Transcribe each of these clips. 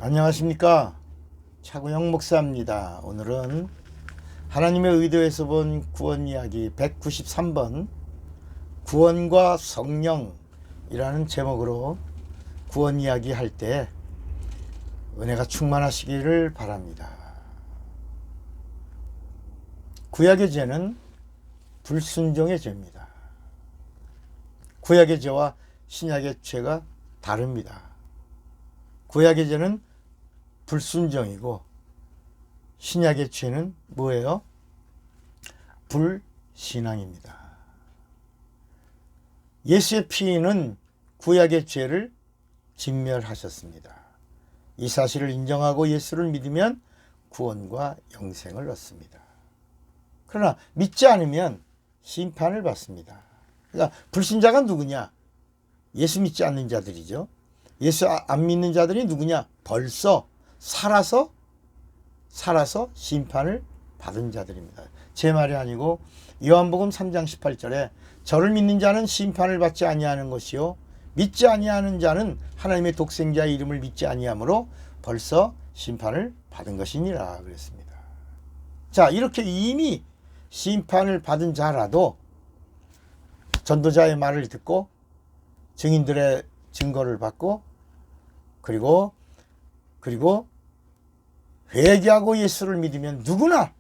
안녕하십니까, 차구영 목사입니다. 오늘은 하나님의 의도에서 본 구원 이야기 193번 구원과 성령이라는 제목으로 구원 이야기 할 때 은혜가 충만하시기를 바랍니다. 구약의 죄는 불순종의 죄입니다. 구약의 죄와 신약의 죄가 다릅니다. 구약의 죄는 불순종이고 신약의 죄는 뭐예요? 불신앙입니다. 예수의 피는 구약의 죄를 진멸하셨습니다. 이 사실을 인정하고 예수를 믿으면 구원과 영생을 얻습니다. 그러나 믿지 않으면 심판을 받습니다. 그러니까 불신자가 누구냐? 예수 믿지 않는 자들이죠. 예수 안 믿는 자들이 누구냐? 벌써 살아서 심판을 받은 자들입니다. 제 말이 아니고 요한복음 3장 18절에 저를 믿는 자는 심판을 받지 아니하는 것이요 믿지 아니하는 자는 하나님의 독생자의 이름을 믿지 아니하므로 벌써 심판을 받은 것이니라 그랬습니다. 자, 이렇게 이미 심판을 받은 자라도 전도자의 말을 듣고 증인들의 증거를 받고 그리고 회개하고 예수를 믿으면 누구나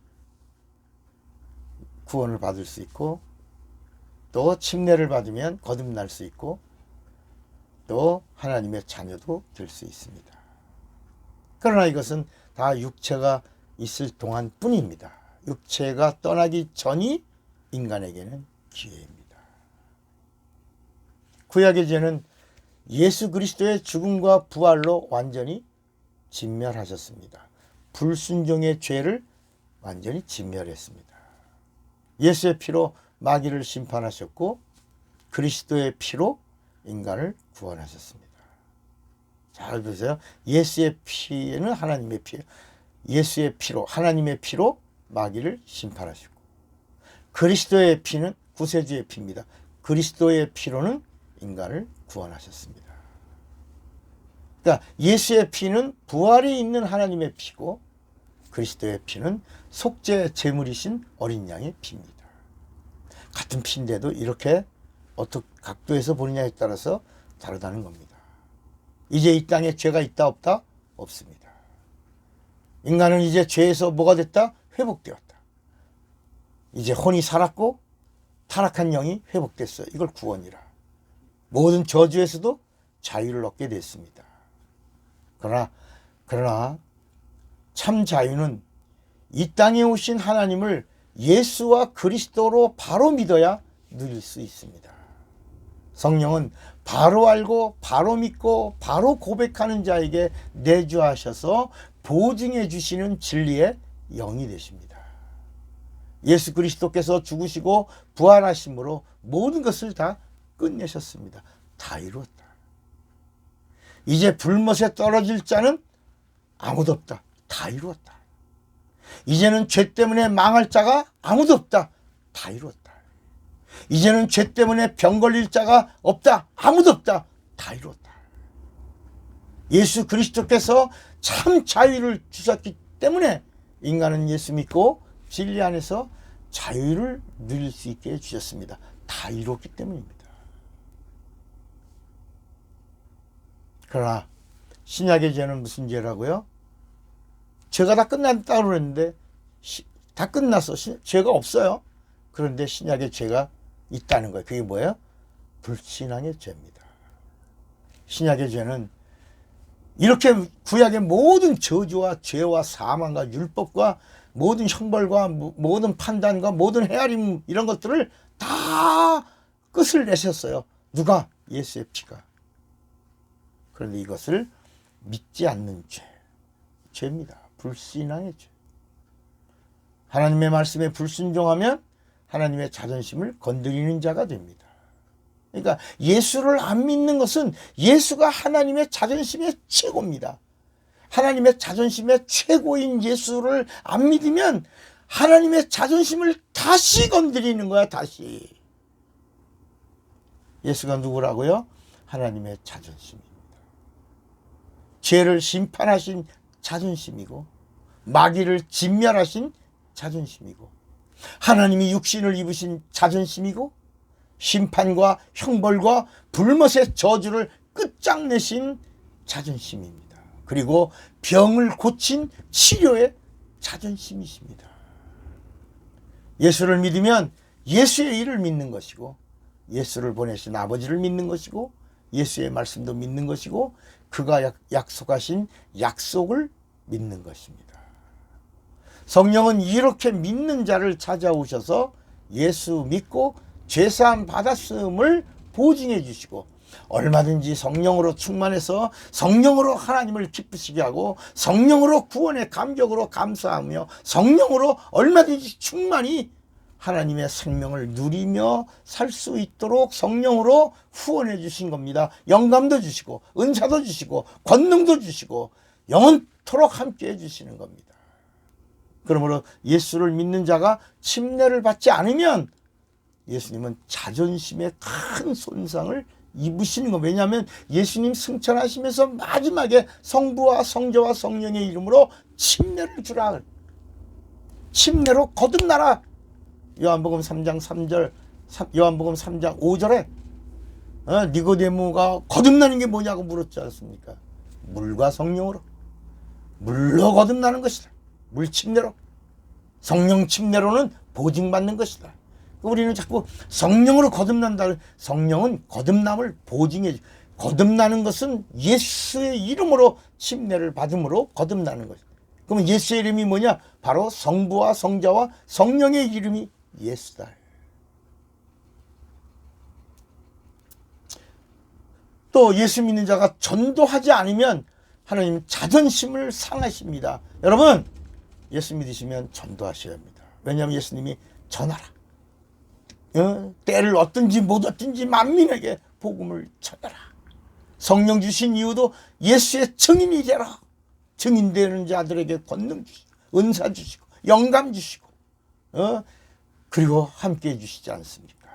구원을 받을 수 있고 또 침례를 받으면 거듭날 수 있고 또 하나님의 자녀도 될 수 있습니다. 그러나 이것은 다 육체가 있을 동안 뿐입니다. 육체가 떠나기 전이 인간에게는 기회입니다. 구약의 죄는 예수 그리스도의 죽음과 부활로 완전히 진멸하셨습니다. 불순종의 죄를 완전히 진멸했습니다. 예수의 피로 마귀를 심판하셨고 그리스도의 피로 인간을 구원하셨습니다. 잘 보세요. 예수의 피는 하나님의 피예요. 예수의 피로 하나님의 피로 마귀를 심판하시고 그리스도의 피는 구세주의 피입니다. 그리스도의 피로는 인간을 구원하셨습니다. 그러니까 예수의 피는 부활이 있는 하나님의 피고 그리스도의 피는 속죄 제물이신 어린 양의 피입니다. 같은 피인데도 이렇게 어떤 각도에서 보느냐에 따라서 다르다는 겁니다. 이제 이 땅에 죄가 있다 없다? 없습니다. 인간은 이제 죄에서 뭐가 됐다? 회복되었다. 이제 혼이 살았고 타락한 영이 회복됐어요. 이걸 구원이라. 모든 저주에서도 자유를 얻게 됐습니다. 그러나 참 자유는 이 땅에 오신 하나님을 예수와 그리스도로 바로 믿어야 누릴 수 있습니다. 성령은 바로 알고 바로 믿고 바로 고백하는 자에게 내주하셔서 보증해 주시는 진리의 영이 되십니다. 예수 그리스도께서 죽으시고 부활하심으로 모든 것을 다 끝내셨습니다. 다 이루었다. 이제 불못에 떨어질 자는 아무도 없다. 다 이루었다. 이제는 죄 때문에 망할 자가 아무도 없다. 다 이루었다. 이제는 죄 때문에 병 걸릴 자가 없다. 아무도 없다. 다 이루었다. 예수 그리스도께서 참 자유를 주셨기 때문에 인간은 예수 믿고 진리 안에서 자유를 누릴 수 있게 해주셨습니다. 다 이루었기 때문입니다. 그러나 신약의 죄는 무슨 죄라고요? 죄가 다 끝났다고 그랬는데 다 끝났어. 죄가 없어요. 그런데 신약의 죄가 있다는 거예요. 그게 뭐예요? 불신앙의 죄입니다. 신약의 죄는 이렇게 구약의 모든 저주와 죄와 사망과 율법과 모든 형벌과 모든 판단과 모든 헤아림 이런 것들을 다 끝을 내셨어요. 누가? 예수의 피가. 그런데 이것을 믿지 않는 죄입니다. 불신앙의 죄. 하나님의 말씀에 불순종하면 하나님의 자존심을 건드리는 자가 됩니다. 그러니까 예수를 안 믿는 것은 예수가 하나님의 자존심의 최고입니다. 하나님의 자존심의 최고인 예수를 안 믿으면 하나님의 자존심을 다시 건드리는 거야. 다시. 예수가 누구라고요? 하나님의 자존심입니다. 죄를 심판하신 자존심이고 마귀를 진멸하신 자존심이고 하나님이 육신을 입으신 자존심이고 심판과 형벌과 불못의 저주를 끝장내신 자존심입니다. 그리고 병을 고친 치료의 자존심이십니다. 예수를 믿으면 예수의 일을 믿는 것이고 예수를 보내신 아버지를 믿는 것이고 예수의 말씀도 믿는 것이고 그가 약속하신 약속을 믿는 것입니다. 성령은 이렇게 믿는 자를 찾아오셔서 예수 믿고 죄사함 받았음을 보증해 주시고 얼마든지 성령으로 충만해서 성령으로 하나님을 기쁘시게 하고 성령으로 구원의 감격으로 감사하며 성령으로 얼마든지 충만히 하나님의 생명을 누리며 살 수 있도록 성령으로 후원해 주신 겁니다. 영감도 주시고 은사도 주시고 권능도 주시고 영원토록 함께 해 주시는 겁니다. 그러므로 예수를 믿는 자가 침례를 받지 않으면 예수님은 자존심에 큰 손상을 입으시는 겁니다. 왜냐하면 예수님 승천하시면서 마지막에 성부와 성자와 성령의 이름으로 침례를 주라. 침례로 거듭나라. 요한복음 3장 3절, 요한복음 3장 5절에 니고데모가 거듭나는 게 뭐냐고 물었지 않습니까? 물과 성령으로. 물로 거듭나는 것이다. 물 침례로. 성령 침례로는 보증받는 것이다. 우리는 자꾸 성령으로 거듭난다. 성령은 거듭남을 보증해 주. 거듭나는 것은 예수의 이름으로 침례를 받음으로 거듭나는 것이다. 그러면 예수의 이름이 뭐냐? 바로 성부와 성자와 성령의 이름이 예수다. 또 예수 믿는 자가 전도하지 않으면 하나님 자존심을 상하십니다. 여러분 예수 믿으시면 전도하셔야 합니다. 왜냐하면 예수님이 전하라. 때를 얻든지 못 얻든지 만민에게 복음을 전하라. 성령 주신 이유도 예수의 증인이 되라. 증인되는 자들에게 권능 주시고 은사 주시고 영감 주시고 그리고 함께 해주시지 않습니까?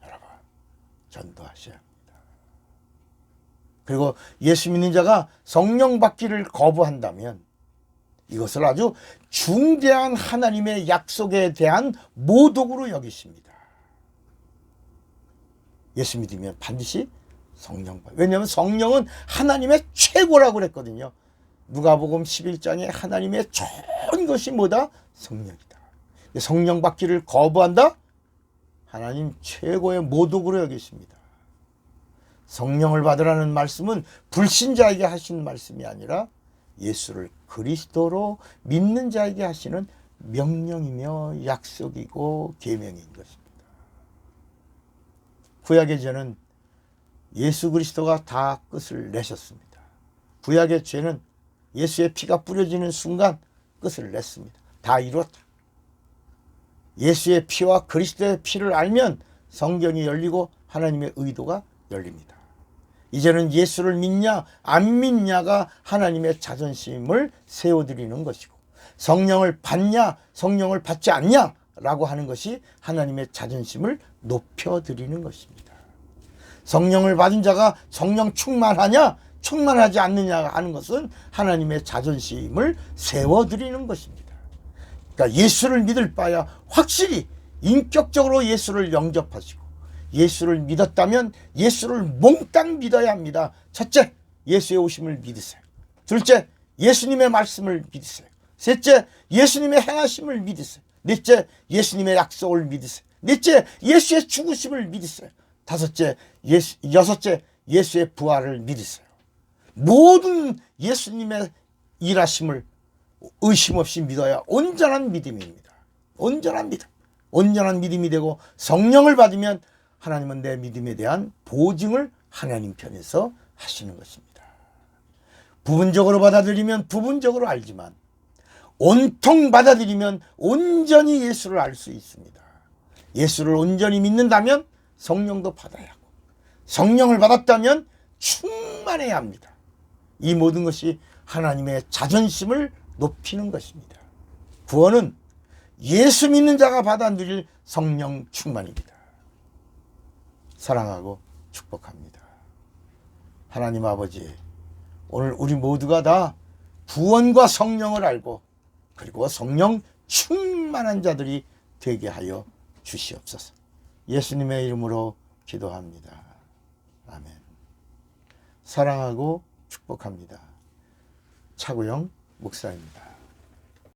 여러분 전도하셔야 합니다. 그리고 예수 믿는 자가 성령 받기를 거부한다면 이것을 아주 중대한 하나님의 약속에 대한 모독으로 여기십니다. 예수 믿으면 반드시 성령 받. 왜냐하면 성령은 하나님의 최고라고 그랬거든요. 누가복음 11장에 하나님의 좋은 것이 뭐다? 성령이다. 성령 받기를 거부한다? 하나님 최고의 모독으로 여기십니다. 성령을 받으라는 말씀은 불신자에게 하신 말씀이 아니라 예수를 그리스도로 믿는 자에게 하시는 명령이며 약속이고 계명인 것입니다. 구약의 죄는 예수 그리스도가 다 끝을 내셨습니다. 구약의 죄는 예수의 피가 뿌려지는 순간 끝을 냈습니다. 다 이뤘다. 예수의 피와 그리스도의 피를 알면 성경이 열리고 하나님의 의도가 열립니다. 이제는 예수를 믿냐 안 믿냐가 하나님의 자존심을 세워드리는 것이고 성령을 받냐 성령을 받지 않냐라고 하는 것이 하나님의 자존심을 높여드리는 것입니다. 성령을 받은 자가 성령 충만하냐 충만하지 않느냐 하는 것은 하나님의 자존심을 세워드리는 것입니다. 그러니까 예수를 믿을 바야 확실히 인격적으로 예수를 영접하시고 예수를 믿었다면 예수를 몽땅 믿어야 합니다. 첫째, 예수의 오심을 믿으세요. 둘째, 예수님의 말씀을 믿으세요. 셋째, 예수님의 행하심을 믿으세요. 넷째, 예수님의 약속을 믿으세요. 넷째, 예수의 죽으심을 믿으세요. 다섯째, 여섯째, 예수의 부활을 믿으세요. 모든 예수님의 일하심을 의심 없이 믿어야 온전한 믿음입니다. 온전한 믿음. 온전한 믿음이 되고 성령을 받으면 하나님은 내 믿음에 대한 보증을 하나님 편에서 하시는 것입니다. 부분적으로 받아들이면 부분적으로 알지만 온통 받아들이면 온전히 예수를 알 수 있습니다. 예수를 온전히 믿는다면 성령도 받아야 하고 성령을 받았다면 충만해야 합니다. 이 모든 것이 하나님의 자존심을 높이는 것입니다. 구원은 예수 믿는 자가 받아 누릴 성령 충만입니다. 사랑하고 축복합니다. 하나님 아버지, 오늘 우리 모두가 다 구원과 성령을 알고 그리고 성령 충만한 자들이 되게 하여 주시옵소서. 예수님의 이름으로 기도합니다. 아멘. 사랑하고 축복합니다. 차구영 목사입니다.